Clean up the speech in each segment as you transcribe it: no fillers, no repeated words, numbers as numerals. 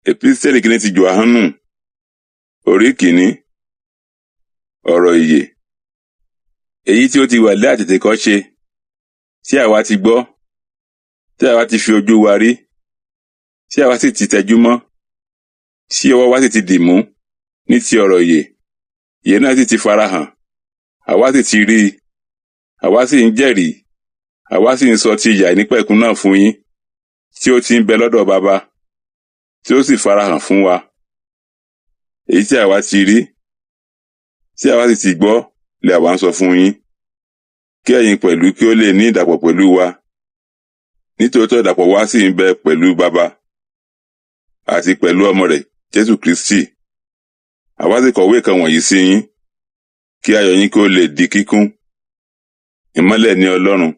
Epísítélì kìíní ti Jòhánù, orí kìíní. Ọ̀rọ̀ ìyè. Èyí tí ó ti wà lé àtètèkọ́ṣe, tí àwa ti gbọ́, tí àwa ti fi ojú wa rí, tí àwa sì ti tẹjú mọ́, tí ọwọ́ wa sì ti dì mú ní ti ọ̀rọ̀ ìyè. Ìyè náà sì ti farahàn, àwa sì ti rí i, àwa sì ń jẹ́rìí, àwa sì ń sọ ti ìyè àìnípẹ̀kun náà fún yín, tí ó ti ń bẹ lọ́dọ̀ Baba, tí ó sì farahàn fún wa. Èyí tí àwa ti rí, tí àwa sì ti gbọ́ lè àwa ń sọ fún yín, kí ẹ̀yin pẹ̀lú kí ó lè ní ìdàpọ̀ pẹ̀lú wa. Nítòótọ́ ìdàpọ̀ wa sì ń bẹ pẹ̀lú Baba àti pẹ̀lú ọmọ rẹ̀ Jésù Kristi. Àwa sì kọ̀wé kan wọ̀nyí sí yín, kí ayọ̀ yín kí ó lè di kíkún. Ìmọ́lẹ̀ ni Ọlọ́run.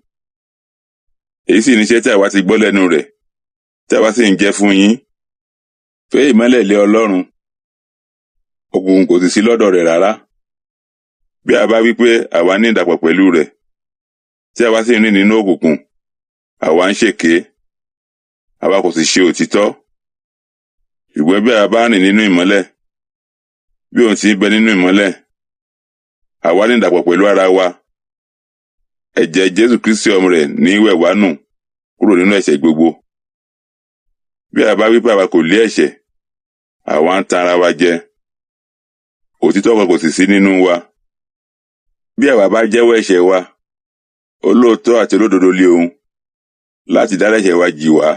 Èyí sì ni iṣẹ́ tí àwa ti gbọ́ lẹ́nu rẹ̀, tí àwa sì ń jẹ́ fún yín. Pé ìmọ́lẹ̀ lé Ọlọ́run, òkùnkùn kò sì sí lọ́dọ̀ rẹ̀ rárá. Bí a bá wí pé àwa ní ìdàpọ̀ pẹ̀lú rẹ̀, tí àwa sì ń rìn nínú òkùnkùn, àwa ń ṣèké, àwa kò sì ṣe òtítọ́. Ṣùgbọ́n bí a bá rìn nínú ìmọ́lẹ̀, bí òun ti ń bẹ nínú ìmọ́lẹ̀, àwa ní ìdàpọ̀ pẹ̀lú ara wa. Ẹ̀jẹ̀ Jésù Kristi ọmọ rẹ̀ ní wẹ̀ wá nù kúrò nínú ẹ̀ṣẹ̀ gbogbo. Bí a bá wí pé àwa kò lé ẹ̀ṣẹ̀, àwa ń tan ara wa jẹ, òtítọ́ kan kò sì sí nínú wa. Bí àwa bá jẹ́wọ́ ẹ̀ṣẹ̀ wa, olóòótọ́ àti olódodo lé òun, láti dárí ẹ̀ṣẹ̀ wa jì wá,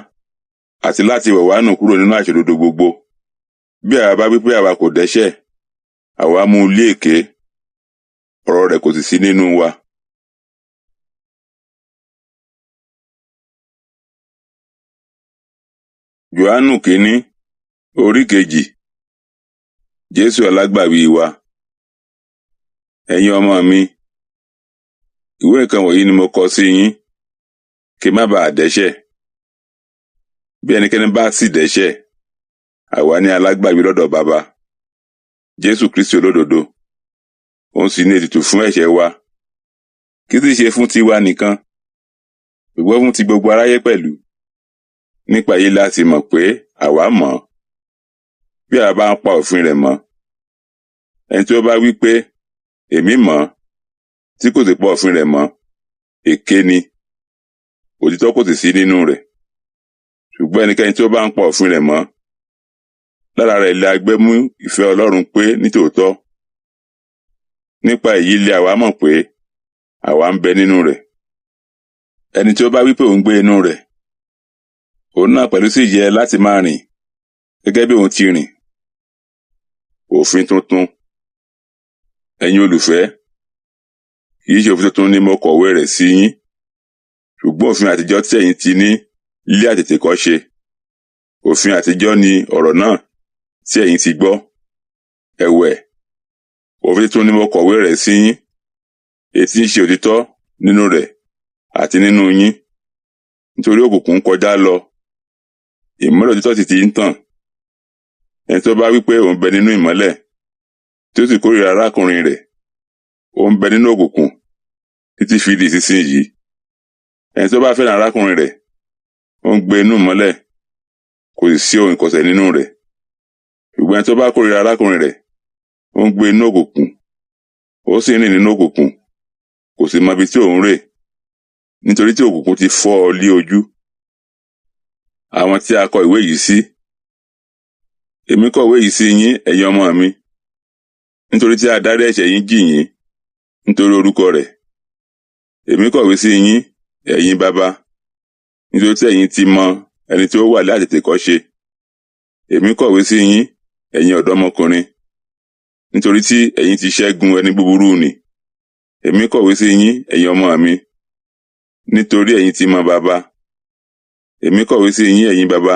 àti láti wẹ̀ wá nù kúrò nínú àìṣòdodo gbogbo. Bí àwa bá wí pé àwa kò dẹ́ṣẹ̀, àwa mú un lé èké, ọ̀rọ̀ rẹ̀ kò sì sí nínú wa. Jòhánù kìíní, orí kejì. Jésù alágbàwí wa. Ẹ̀yin ọmọ mi, ìwé nǹkan wọ̀nyí ni mo kọ sí yín, kí má bàa dẹ́ṣẹ̀. Bí ẹnikẹ́ni bá sì dẹ́ṣẹ̀, àwa ní alágbàwí lọ́dọ̀ Baba, Jésù Kristi olódodo. Òun sì ní ètùtù fún ẹ̀ṣẹ̀ wa, kì í sì ṣe fún tiwa nìkan, ṣùgbọ́n fún ti gbogbo aráyé pẹ̀lú. Nípa èyí láti mọ̀ pé àwa mọ̀ ọ́n, bí àwa bá ń pa òfin rẹ̀ mọ́. Ẹni tí ó bá wí pé èmi mọ̀ ọ́n, tí kò sì pa òfin rẹ̀ mọ́, èké ni, òtítọ́ kò sì sí nínú rẹ̀. Ṣùgbọ́n ẹnikẹ́ni tí ó bá ń pa òfin rẹ̀ mọ́, lára rẹ̀ lè a gbé mú ìfẹ́ Ọlọ́run pé nítòótọ́. Nípa èyí lè àwa mọ̀ pé àwa ń bẹ nínú rẹ̀. Ẹni tí ó bá wí pé òun gbé inú rẹ̀, òun náà pẹ̀lú sì yẹ láti máa rìn gẹ́gẹ́ bí òun ti rìn. Òfin tuntun. Ẹ̀yin olùfẹ́, kì í ṣe òfin tuntun ni mo kọ̀wé rẹ̀ sí yín, ṣùgbọ́n òfin àtijọ́ tí ẹ̀yin ti ní lé àtètèkọ́ṣe. Òfin àtijọ́ ni ọ̀rọ̀ náà tí ẹ̀yin ti gbọ́. Ẹ̀wẹ̀, òfin tuntun ni mo kọ̀wé rẹ̀ sí yín, èyí tí ń ṣe òtítọ́ nínú rẹ̀ àti nínú yín. Nítorí òkùnkùn ń kọjá lọ, ìmọ́lẹ̀ òtítọ́ sì ti ń tàn. Ẹni tó bá wí pé òun bẹ nínú ìmọ́lẹ̀, tí ó sì kórìíra arákùnrin rẹ̀, ó ń bẹ nínú òkùnkùn títí fi di ìsinsìnyí. Ẹni tó bá fẹ́ràn arákùnrin rẹ̀, ó ń gbé inú ìmọ́lẹ̀, kò sì sí ohun ìkọ̀sẹ̀ nínú rẹ̀. Ṣùgbọ́n ẹni tó bá kórìíra arákùnrin rẹ̀, ó ń gbé inú òkùnkùn, ó sì ń rìn nínú òkùnkùn, kò sì mọ ibi tí òun rè, nítorí tí òkùnkùn ti fọ́ ọ lé ojú. Àwọn tí a kọ ìwé yìí sí. Èmi kọ ìwé yìí sí yín, ẹ̀yin ọmọ mi, nítorí tí a dárí ẹ̀ṣẹ̀ yín jì yín, nítorí orúkọ rẹ̀. Èmi kọ̀wé sí yín, ẹ̀yin baba, nítorí tí ẹ̀yin ti mọ ẹni tí ó wà lé àtètèkọ́ṣe. Èmi kọ̀wé sí yín, ẹ̀yin ọ̀dọ́mọkùnrin, nítorí tí ẹ̀yin ti ṣẹ́gun ẹni búburú nì. Èmi kọ̀wé sí yín, ẹ̀yin ọmọ mi, nítorí ẹ̀yin ti mọ Baba. Èmi kọ̀wé sí yín, ẹ̀yin baba,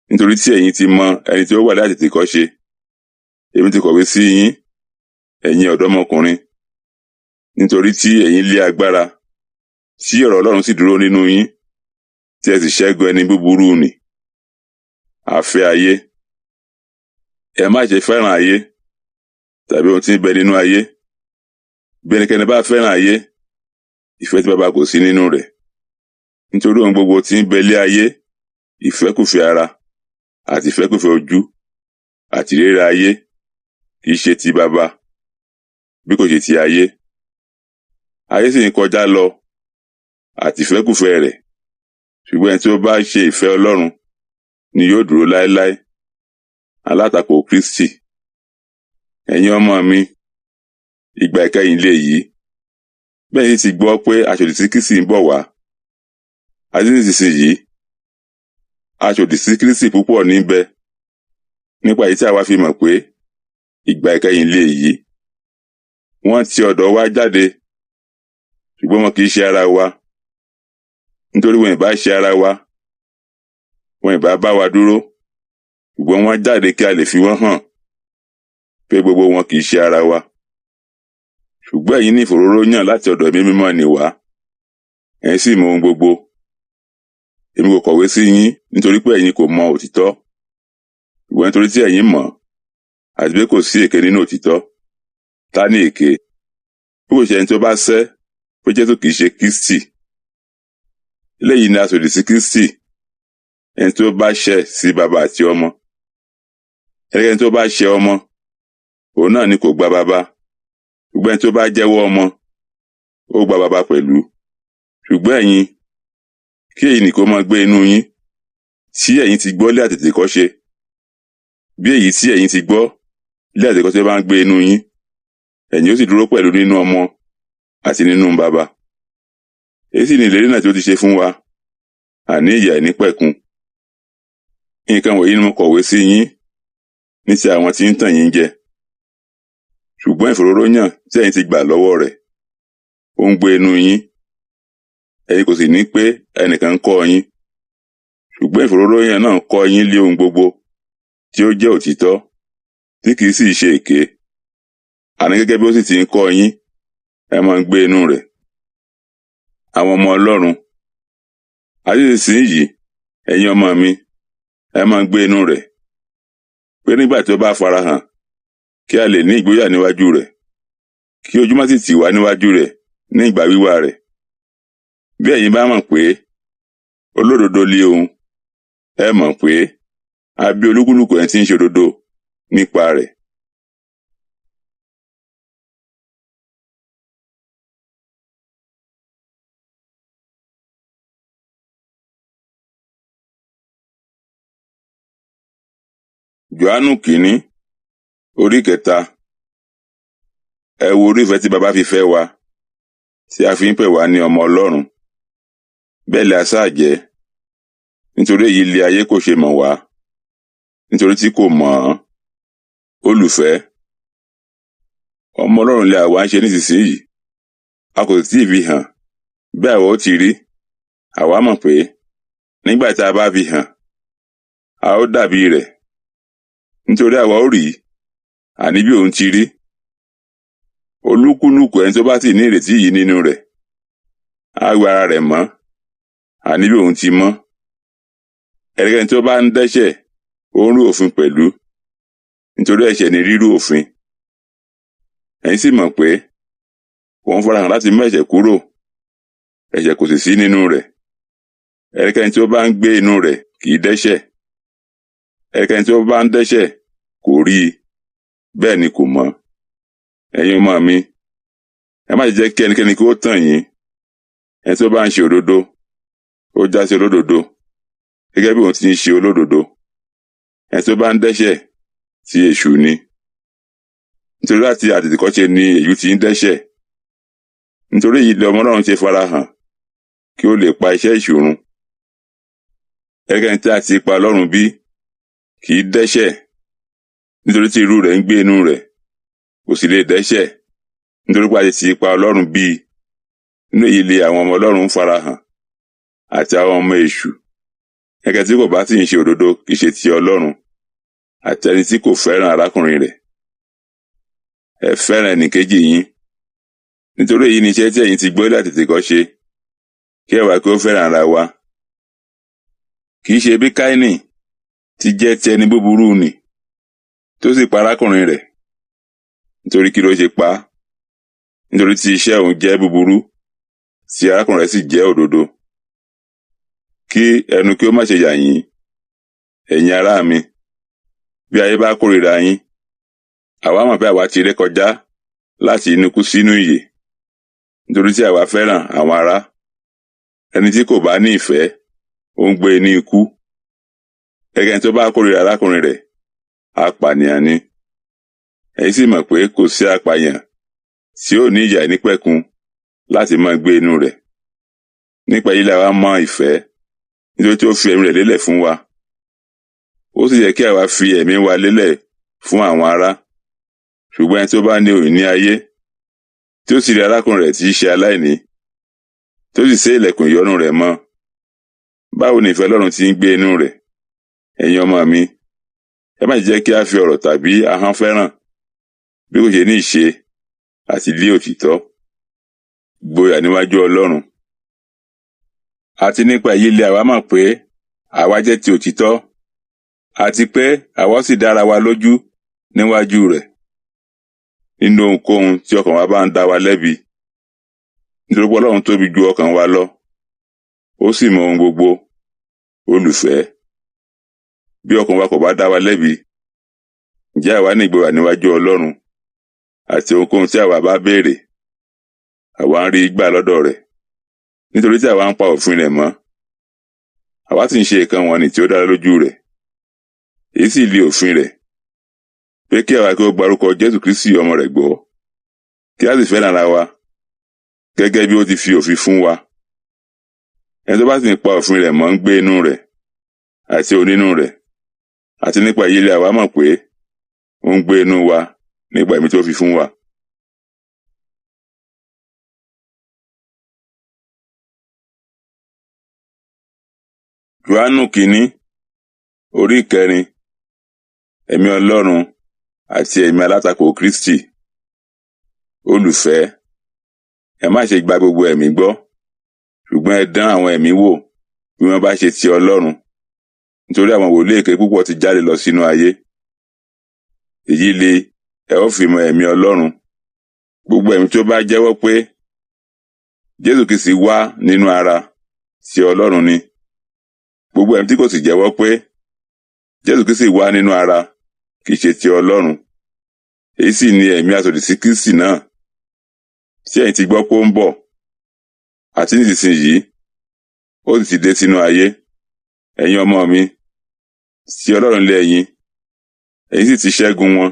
nítorí tí ẹ̀yin ti mọ ẹni tí ó wà lé àtètèkọ́ṣe. Èmi ti kọ̀wé sí yín, ẹ̀yin ọ̀dọ́mọkùnrin, nítorí tí ẹ̀yin lé agbára, tí ọ̀rọ̀ Ọlọ́run sì dúró nínú yín, tí ẹ sì ṣẹ́gun ẹni búburú nì. Àfẹ́ ayé. Ẹ má ṣe fẹ́ràn ayé, tàbí ohun tí ń bẹ nínú ayé. Bí ẹnikẹ́ni bá fẹ́ràn ayé, ìfẹ́ tí Baba kò sí nínú rẹ̀. Nítorí ohun gbogbo tí ń bẹ lé ayé, ìfẹ́kùfẹ́ ara, àti ìfẹ́kùfẹ́ ojú àti ìríra ayé kìí ṣe ti baba bí kò ṣe ti ayé. Ayé sì ń kọjá lọ àti ìfẹ́kùfẹ́ rẹ̀, ṣùgbọ́n ẹni tí ó bá ṣe ìfẹ́ Ọlọ́run ni yóò dúró láéláé. Alátakò Kristi. Ẹ̀yin ọmọ mi, ìgbà ìkẹyìn lèyí. Bẹ́ẹ̀ sì ti gbọ́ pé aṣòdì sí Kristi ń bọ̀ wá. Àti nísinsìnyí, aṣòdì sí Kristi púpọ̀ níbẹ̀. Nípa èyí tí àwa fi mọ̀ pé ìgbà ìkẹyìn lèyí. Wọ́n ti ọ̀dọ̀ wa jáde, ṣùgbọ́n wọn kìí ṣe ara wa. Nítorí wọn ìbá ṣe ara wa, wọn ìbá bá wa dúró, ṣùgbọ́n wọ́n jáde kí a lè fi wọ́n hàn pé gbogbo wọn kìí ṣe ara wa. Ṣùgbọ́n ẹ̀yin ní ìfòróróyàn láti ọ̀dọ̀ Ẹ̀mí Mímọ́ ni wá, ẹ̀yin sì mọ ohun gbogbo. Èmi kò kọ̀wé sí yín nítorí pé ẹ̀yin kò mọ òtítọ́, ṣùgbọ́n nítorí tí ẹ̀yin mọ̀, àti pé kò sí èké nínú òtítọ́. Ta ni èké? Bí kò ṣe ẹni tí ó bá sẹ́ pé Jésù kìí ṣe Kristi. Eléyìí ni aṣòdì sí Kristi, ẹni tí ó bá ṣẹ̀ sí baba àti ọmọ. Ẹnikẹ́ni tí ó bá ṣẹ̀ ọmọ, òun náà ni kò gba baba, ṣùgbọ́n ẹni tí ó bá jẹ́wọ́ ọmọ, ó gba baba pẹ̀lú. Ṣùgbọ́n ẹ̀yin, kí èyí nìkan máa gbé inú yín, tí ẹ̀yin ti gbọ́ lé àtètèkọ́ṣe. Bí èyí tí ẹ̀yin ti gbọ́ lé àtètèkọ́ṣe bá ń gbé inú yín, ẹ̀yin ó sì dúró pẹ̀lú nínú ọmọ àti nínú baba. Èyí sì ni ìlérí náà tí ó ti ṣe fún wa, àní ìyè àìnípẹ̀kun. Nǹkan wọ̀nyí ni mo kọ̀wé sí yín ní ti àwọn tí ń tàn yín jẹ. Ṣùgbọ́n ìfòróróyàn tí ẹ̀yin ti gbà lọ́wọ́ rẹ̀, ó ń gbé inú yín. Ẹ̀yin kò sì ní pé ẹnìkan ń kọ́ yín. Ṣùgbọ́n ìfòróróyàn náà ń kọ́ yín lé ohun gbogbo tí ó jẹ́ òtítọ́, tí kìí sì ṣe èké. Àní gẹ́gẹ́ bí ó sì ti ń kọ́ yín, ẹ máa ń gbé inú rẹ̀. Àwọn ọmọ Ọlọ́run. Àti nísinsìnyí, ẹ̀yin ọmọ mi, ẹ máa ń gbé inú rẹ̀, pé nígbà tí ó bá farahàn, kí a lè ní ìgboyà níwájú rẹ̀, kí ojú má sì tì wá níwájú rẹ̀ ní ìgbà wíwá rẹ̀. Bí ẹ̀yin bá mọ̀ pé olódodo lé òun, ẹ mọ̀ pé a bí olúkúlùkù ẹni tí ń ṣe òdodo nípa rẹ̀. Jòhánù kìíní, orí 3. Ẹ wo orí ìfẹ́ tí baba fi fẹ́ wa, tí a fi ń pè wá ní ọmọ Ọlọ́run. Bẹ́ẹ̀ lè a sáà jẹ́, nítorí èyí lé ayé kò ṣe mọ̀ wá, nítorí tí kò mọ̀ ọ́n. Olùfẹ́, ọmọ Ọlọ́run lè àwa ń ṣe nísinsìnyí. A kò sì tíì fi hàn, bí àwa ó ti rí. Àwa mọ̀ pé nígbà tí a bá fi hàn, a ó dàbí rẹ̀, nítorí àwa ó rí, àní bí òun ti rí. Olúkúlùkù ẹni tó bá sì ní ìrètí yìí nínú rẹ̀, á wẹ ara rẹ̀ mọ́, àní bí òun ti mọ́. Ẹnikẹ́ni tí ó bá ń dẹ́ṣẹ̀, ó ń rú òfin pẹ̀lú, nítorí ẹ̀ṣẹ̀ ni rírú òfin. Ẹ̀yin sì mọ̀ pé òun farahàn láti mú ẹ̀ṣẹ̀ kúrò, ẹ̀ṣẹ̀ kò sì sí nínú rẹ̀. Ẹnikẹ́ni tí ó bá ń gbé inú rẹ̀ kìí dẹ́ṣẹ̀. Ẹnikẹ́ni tí ó bá ń dẹ́ṣẹ̀ kò rí i, bẹ́ẹ̀ ni kò mọ̀. Ẹ̀yin ọmọ mi, ẹ má jẹ́ kí ẹnikẹ́ni kí ó tàn yín. Ẹni tí ó bá ń ṣe òdodo, ó já sí olódodo, gẹ́gẹ́ bí òun ti ń ṣe olódodo. Ẹni tí ó bá ń dẹ́ṣẹ̀, ti èṣù ni. Nítorí láti àtètèkọ́ṣe ni èyí ti ń dẹ́ṣẹ̀. Nítorí èyí lé ọmọ Ọlọ́run ṣe farahàn, kí ó lè pa iṣẹ́ èṣù run. Ẹnikẹ́ni tí a ti pa Ọlọ́run bí, kìí dẹ́ṣẹ̀, nítorí tí irú rẹ̀ ń gbé inú rẹ̀, kò sì lè dẹ́ṣẹ̀, nítorí pé a ti pa Ọlọ́run bí. Nínú èyí lé àwọn ọmọ Ọlọ́run farahàn, àti àwọn ọmọ èṣù. Ẹnikẹ́ni tí kò bá sì ń ṣe òdodo kìí ṣe ti Ọlọ́run, àti ẹni tí kò fẹ́ràn arákùnrin rẹ̀. Ẹ fẹ́ràn ẹnìkejì yín, nítorí èyí ni iṣẹ́ tí ẹ̀yin ti gbọ́ láti àtètèkọ́ṣe, kí ẹ wá kí ó fẹ́ràn ara wa. Kìí ṣe bí Káínì ti jẹ́ ti ẹni búburú nì, tó sì pa arákùnrin rẹ̀. Nítorí kí ló ṣe pa á? Nítorí tí iṣẹ́ òun jẹ́ búburú, tí arákùnrin rẹ̀ sì jẹ́ òdodo. Kí ẹnu kí ó má ṣe yà yín, ẹ̀yin ará mi, bí ayé bá kórìíra yín, àwa mọ̀ pé àwa ti ré kọjá láti inú ikú sínú ìyè, nítorí tí àwa fẹ́ràn àwọn ará. Ẹni tí kò bá ní ìfẹ́, ó ń gbé ní ikú. Ẹni tó bá kórìíra arákùnrin rẹ̀, apànìyàn ni. Ẹ̀yin sì mọ̀ pé kò sí apààyàn tí ó ní ìyà àìnípẹ̀kun láti máa gbé inú rẹ̀. Nípa èyí la wá mọ ìfẹ́, nítorí tí ó fi ẹ̀mí rẹ̀ lélẹ̀ fún wa. Ó sì yẹ kí àwa fi ẹ̀mí wa lélẹ̀ fún àwọn ará. Ṣùgbọ́n ẹni tó bá ní òní ayé, tí ó sì rí arákùnrin rẹ̀ tí í ṣe aláìní, tí ó sì sé ilẹ̀kùn ìyọ́nú rẹ̀ mọ́, báwo ni ìfẹ́ Ọlọ́run ti ń gbé inú rẹ̀? Ẹ̀yin ọmọ mi, ẹ má jẹ́ kí a fi ọ̀rọ̀ tàbí ahọ́n fẹ́ràn, bí kò ṣe ní ìṣe àti lé òtítọ́. Gboyà níwájú Ọlọ́run. Àti nípa èyí lé àwa mọ̀ pé àwa jẹ́ ti òtítọ́, àti pé àwa sì dára wa lójú níwájú rẹ̀, nínú ohunkóhun tí ọkàn wa bá ń dá wa lẹ́bi. Nítorí pé Ọlọ́run tóbi ju ọkàn wa lọ, ó sì mọ ohun gbogbo. Olùfẹ́, bí ọkàn wa kò bá dá wa lẹ́bi, ǹjẹ́ àwa ní ìgboyà níwájú Ọlọ́run, àti ohunkóhun tí àwa bá béèrè, àwa ń rí gbà lọ́dọ̀ rẹ̀, nítorí tí àwa ń pa òfin rẹ̀ mọ́. Àwa sì ń ṣe nǹkan wọ̀n-ọn-nì tí ó dára lójú rẹ̀. Èyí sì lé òfin rẹ̀, pé kí àwa kí ó gba orúkọ Jésù Kristi ọmọ rẹ̀ gbọ́, kí a sì fẹ́ràn ara wa, gẹ́gẹ́ bí ó ti fi òfin fún wa. Ẹni tó bá sì ń pa òfin rẹ̀ mọ́ ń gbé inú rẹ̀, àti onínú rẹ̀, àti nípa èyí lé àwa mọ̀ pé ó ń gbé inú wa nípa ẹ̀mí tó fi fún wa. Jòhánù kìíní, orí 4. Ẹ̀mí Ọlọ́run àti ẹ̀mí alátakò Kristi. Olùfẹ́, ẹ má ṣe gba gbogbo ẹ̀mí gbọ́, ṣùgbọ́n ẹ dán àwọn ẹ̀mí wò bí wọ́n bá ṣe ti Ọlọ́run, nítorí àwọn wòlíì èké púpọ̀ ti jáde lọ sínú ayé. Èyí lé ẹ ó fi mọ ẹ̀mí Ọlọ́run. Gbogbo ẹ̀mí tó bá jẹ́wọ́ pé Jésù Kristi wá nínú ara, ti Ọlọ́run ni. Gbogbo ẹ̀mí tí kò sì jẹ́wọ́ pé Jésù Kristi wá nínú ara, kì í ṣe ti Ọlọ́run. Èyí sì ni ẹ̀mí asòdì sí Kristi náà, tí ẹ̀yin ti gbọ́ pé ó ń bọ̀, àti nísinsìnyí ó sì ti dé sínú ayé. Ẹ̀yin ọmọ mi, ti Ọlọ́run lé ẹ̀yin, ẹ̀yin sì ti ṣẹ́gun wọn,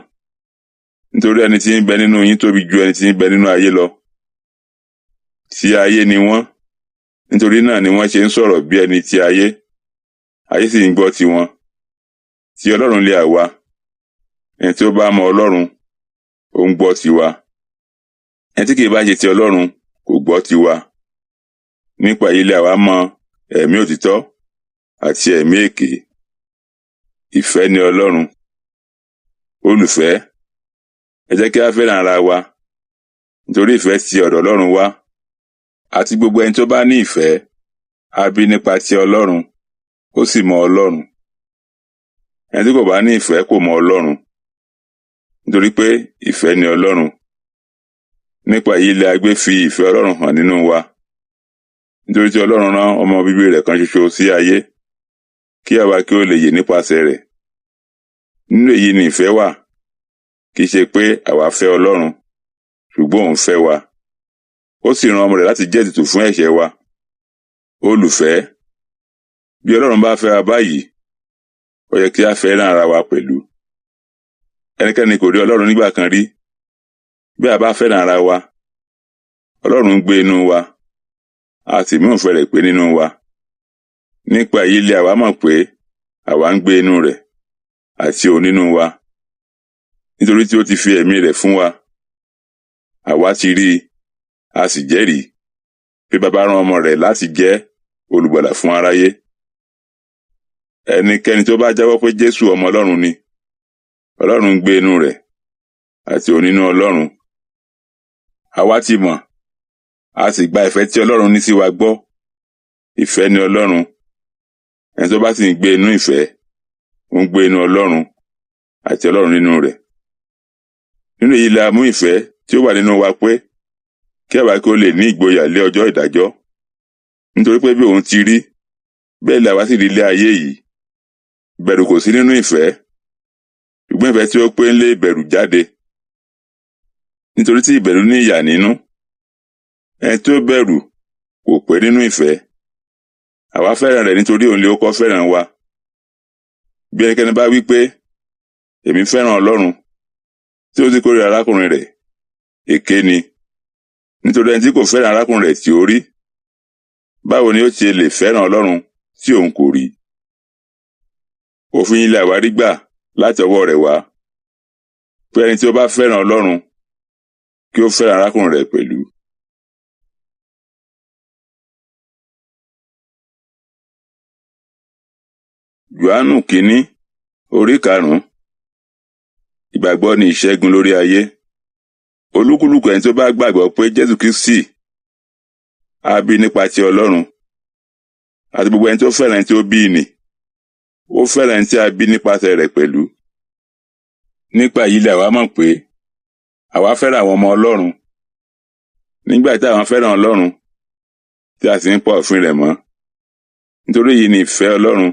nítorí ẹni tí ń bẹ nínú yín tóbi ju ẹni tí ń bẹ nínú ayé lọ. Ti ayé ni wọ́n, nítorí náà ni wọ́n ṣe ń sọ̀rọ̀ bí ẹni ti ayé, ayé sì ń gbọ́ tiwọn. Ti Ọlọ́run lé àwa, ẹni tí ó bá mọ Ọlọ́run, ó ń gbọ́ tiwa. Ẹni tí kìí bá ṣe ti Ọlọ́run kò gbọ́ tiwa. Nípa èyí lé àwa mọ ẹ̀mí òtítọ́ àti ẹ̀mí èké. Ìfẹ́ ni Ọlọ́run. Olùfẹ́, ẹ jẹ́ kí a fẹ́ràn ara wa, nítorí ìfẹ́ ti ọ̀dọ̀ Ọlọ́run wá. Àti gbogbo ẹni tó bá ní ìfẹ́, a bí nípa ti Ọlọ́run, ó sì mọ Ọlọ́run. Ẹni tí kò bá ní ìfẹ́ kò mọ Ọlọ́run, nítorí pé ìfẹ́ ni Ọlọ́run. Nípa èyí lé a gbé fi ìfẹ́ Ọlọ́run hàn nínú wa, nítorí tí Ọlọ́run rán ọmọ bíbí rẹ̀ kan ṣoṣo sí ayé, kí àwa kí ó lè yè nípasẹ̀ rẹ̀. Nínú èyí ni ìfẹ́ wà, kì í ṣe pé àwa fẹ́ Ọlọ́run, ṣùgbọ́n òun fẹ́ wa, ó sì rán ọmọ rẹ̀ láti jẹ́ ètùtù fún ẹ̀ṣẹ̀ wa. Olùfẹ́, bí Ọlọ́run bá fẹ́ wa báyìí, ó yẹ kí a fẹ́ràn ara wa pẹ̀lú. Ẹnikẹ́ni kò rí Ọlọ́run nígbà kan rí. Bí a bá fẹ́ràn ara wa, Ọlọ́run ń gbé inú wa, a sì mú ìfẹ́ rẹ̀ pé nínú wa. Nípa èyí lé àwa mọ̀ pé àwa ń gbé inú rẹ̀, àti òun nínú wa, nítorí tí ó ti fi ẹ̀mí rẹ̀ fún wa. Àwa ti rí i, a sì jẹ́rìí pé Baba rán ọmọ rẹ̀ láti jẹ́ olùgbàlà fún aráyé. Ẹnikẹ́ni tó bá jẹ́wọ́ pé Jésù ọmọ Ọlọ́run ni, Ọlọ́run ń gbé inú rẹ̀, àti òun nínú Ọlọ́run. Àwa ti mọ̀, a sì gba ìfẹ́ tí Ọlọ́run ní sí wa gbọ́. Ìfẹ́ ni Ọlọ́run. Ẹni tó bá sì ń gbé inú ìfẹ́, ó ń gbé inú Ọlọ́run, àti Ọlọ́run nínú rẹ̀. Nínú èyí la mú ìfẹ́ tí ó wà nínú wa pé kí àwa kí ó lè ní ìgboyà lé ọjọ́ ìdájọ́. Nítorí pé bí òun ti rí, bẹ́ẹ̀ làwa sì rí ilé ayé yìí. Bẹ̀rù kò sí nínú ìfẹ́, ṣùgbọ́n ìfẹ́ tí ó pé ń lé ìbẹ̀rù jáde. Nítorí tí ìbẹ̀rù ní ìyà nínú, ẹni tí ó bẹ̀rù kò pé nínú ìfẹ́. Àwa fẹ́ràn rẹ̀ nítorí òun lé ó kọ́ fẹ́ràn wa. Bí ẹnikẹ́ni bá wí pé, èmi fẹ́ràn Ọlọ́run, tí ó sì kórìíra arákùnrin rẹ̀, èké ni. Nítorí ẹni tí kò fẹ́ràn arákùnrin rẹ̀ tí ó rí, báwo ni ó ti lè fẹ́ràn Ọlọ́run tí òun kò rí? Òfin ilẹ̀ àwa rí gbà láti ọwọ́ rẹ̀ wá, pé ẹni tí ó bá fẹ́ràn Ọlọ́run, kí ó fẹ́ràn arákùnrin rẹ̀ pẹ̀lú. Jòhánù kínní, orí 5. Ìgbàgbọ́ ni ìṣẹ́gun lórí ayé. Olúkúlùkù ẹni tí ó bá gbàgbọ́ pé Jésù Kristi a bí nípa ti Ọlọ́run, àti gbogbo ẹni tí ó fẹ́ràn ẹni tí ó bí nì, ó fẹ́ràn ẹni tí a bí nípasẹ̀ rẹ̀ pẹ̀lú. Nípa èyí lè àwa mọ̀ pé àwa fẹ́ràn àwọn ọmọ Ọlọ́run, nígbà tí àwa fẹ́ràn Ọlọ́run tí a sì ń pa òfin rẹ̀ mọ́. Nítorí èyí ni ìfẹ́ Ọlọ́run,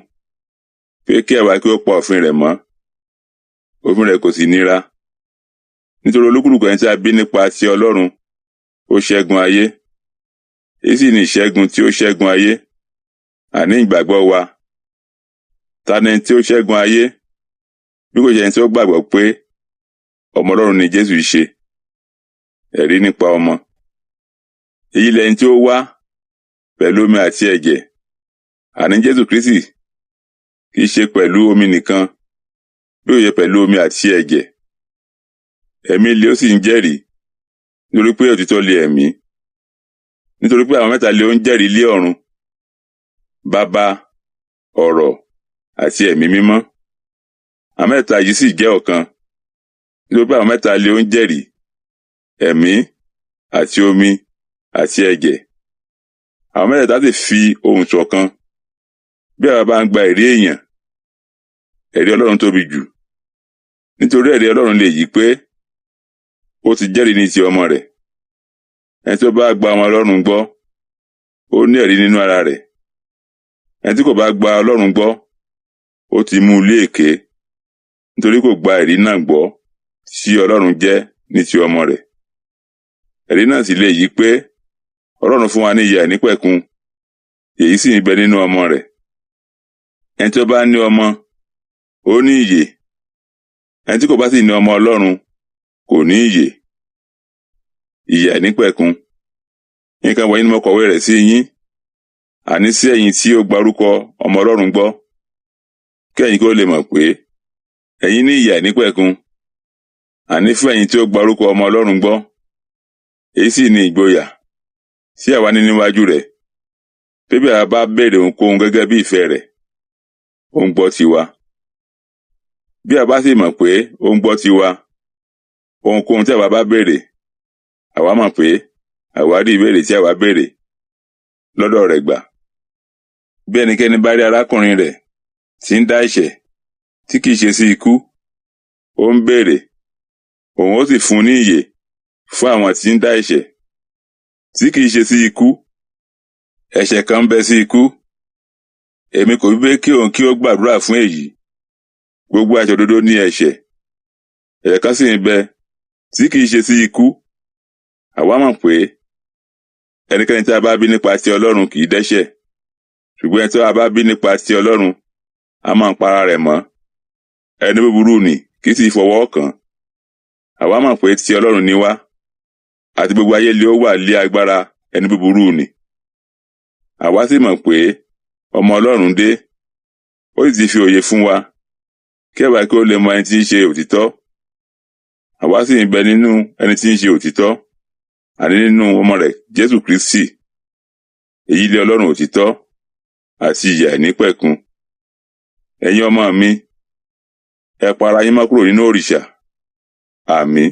pé kí àwa kí ó pa òfin rẹ̀ mọ́. Òfin rẹ̀ kò sì nira, nítorí olúkúlùkù ẹni tí a bí nípa ti Ọlọ́run ó ṣẹ́gun ayé. Èyí sì ni ìṣẹ́gun tí ó ṣẹ́gun ayé, àní ìgbàgbọ́ wa. Ta ni tí ó ṣẹ́gun ayé bí kò ṣe ẹni tí ó gbàgbọ́ pé ọmọ Ọlọ́run ni Jésù ṣe? Ẹ̀rí nípa ọmọ. Èyí lẹni tí ó wá pẹ̀lú omi àti ẹ̀jẹ̀, àní Jésù Kristi, kì í ṣe pẹ̀lú omi nìkan, bí ó yẹ pẹ̀lú omi àti ẹ̀jẹ̀. Ẹ̀mí lé ó sì ń jẹ́rìí, nítorí pé òtítọ́ lé ẹ̀mí. Nítorí pé àwọn mẹ́ta lé ó ń jẹ́rìí lé ọ̀run: Baba, ọ̀rọ̀ àti ẹ̀mí mímọ́. Àwọn mẹ́ta yìí sì jẹ́ ọ̀kan, nítorí pé àwọn mẹ́ta lé ó ń jẹ́rìí: ẹ̀mí àti omi àti ẹ̀jẹ̀. Àwọn mẹ́tẹ̀ẹ̀ta sì fi ohùn ṣọ̀kan. Bí àwa bá ń gba ẹ̀rí èèyàn, ẹ̀rí Ọlọ́run tóbi jù. Nítorí ẹ̀rí Ọlọ́run lè yí pé ó ti jẹ́rìí ní ti ọmọ rẹ̀. Ẹni tí ó bá gba ọmọ Ọlọ́run gbọ́, ó ní ẹ̀rí nínú ara rẹ̀. Ẹni tí kò bá gba Ọlọ́run gbọ́, ó ti mú lé èké, nítorí kò gba ẹ̀rí náà gbọ́ tí Ọlọ́run jẹ́ ní ti ọmọ rẹ̀. Ẹ̀rí náà sì lè yí pé Ọlọ́run fún wa ní ìyè àìnípẹ̀kun, èyí sì ń bẹ nínú ọmọ rẹ̀. Ẹni tí ó bá ní ọmọ, ó ní ìyè. Ẹni tí kò bá sì ní ọmọ Ọlọ́run kò ní ìyè. Ìyè àìnípẹ̀kun. Nǹkan wọ̀nyí ni mo kọ̀wé rẹ̀ sí yín, àní sí ẹ̀yin tí ó gba orúkọ ọmọ Ọlọ́run gbọ́, kí ẹ̀yin kí ó lè mọ̀ pé ẹ̀yin ní ìyè àìnípẹ̀kun, àní fún ẹ̀yin tí ó gba orúkọ ọmọ Ọlọ́run gbọ́. Èyí sì ni ìgboyà tí àwa ní níwájú rẹ̀, pé bí àwa bá béèrè ohunkóhun gẹ́gẹ́ bí ìfẹ́ rẹ̀, ó ń gbọ́ tiwa. Bí a bá sì mọ̀ pé ó ń gbọ́ tiwa, ohunkóhun tí àwa bá béèrè, àwa mọ̀ pé àwa rí ìbéèrè tí àwa béèrè lọ́dọ̀ rẹ̀ gbà. Bí ẹnikẹ́ni bá rí arákùnrin rẹ̀ tí ń dá ẹ̀ṣẹ̀ tí kìí ṣe sí ikú, ó ń béèrè, òun ó sì fún ní ìyè fún àwọn tí ń dá ẹ̀ṣẹ̀ tí kìí ṣe sí ikú. Ẹ̀ṣẹ̀ kan ń bẹ sí ikú. Èmi kò wí pé kí òun kí ó gbàdúrà fún èyí. Gbogbo àìṣòdodo ní ẹ̀ṣẹ̀. Ẹ̀ṣẹ̀ kan sì ń bẹ tí kìí ṣe sí ikú. Àwa mọ̀ pé ẹnikẹ́ni tí a bá bí nípa ti Ọlọ́run kìí dẹ́ṣẹ̀, ṣùgbọ́n ẹni tí a bá bí nípa ti Ọlọ́run, a máa ń pa ara rẹ̀ mọ́. Ẹni búburú nì kì í sì fọwọ́ kàn. Àwa mọ̀ pé ti Ọlọ́run ni wá, àti gbogbo ayé lé ó wà lé agbára ẹni búburú nì. Àwa sì mọ̀ pé ọmọ Ọlọ́run dé, ó sì ti fi òye fún wa, kí àwa kí ó lè mọ ẹni tí ń ṣe òtítọ́. Àwa sì ń bẹ nínú ẹni tí ń ṣe òtítọ́, àní nínú ọmọ rẹ̀ Jésù Kristi. Èyí lé Ọlọ́run òtítọ́ àti ìyè àìnípẹ̀kun. Ẹ̀yin ọmọ mi, ẹ pa ara yín mọ́ kúrò nínú òrìṣà. Àmín.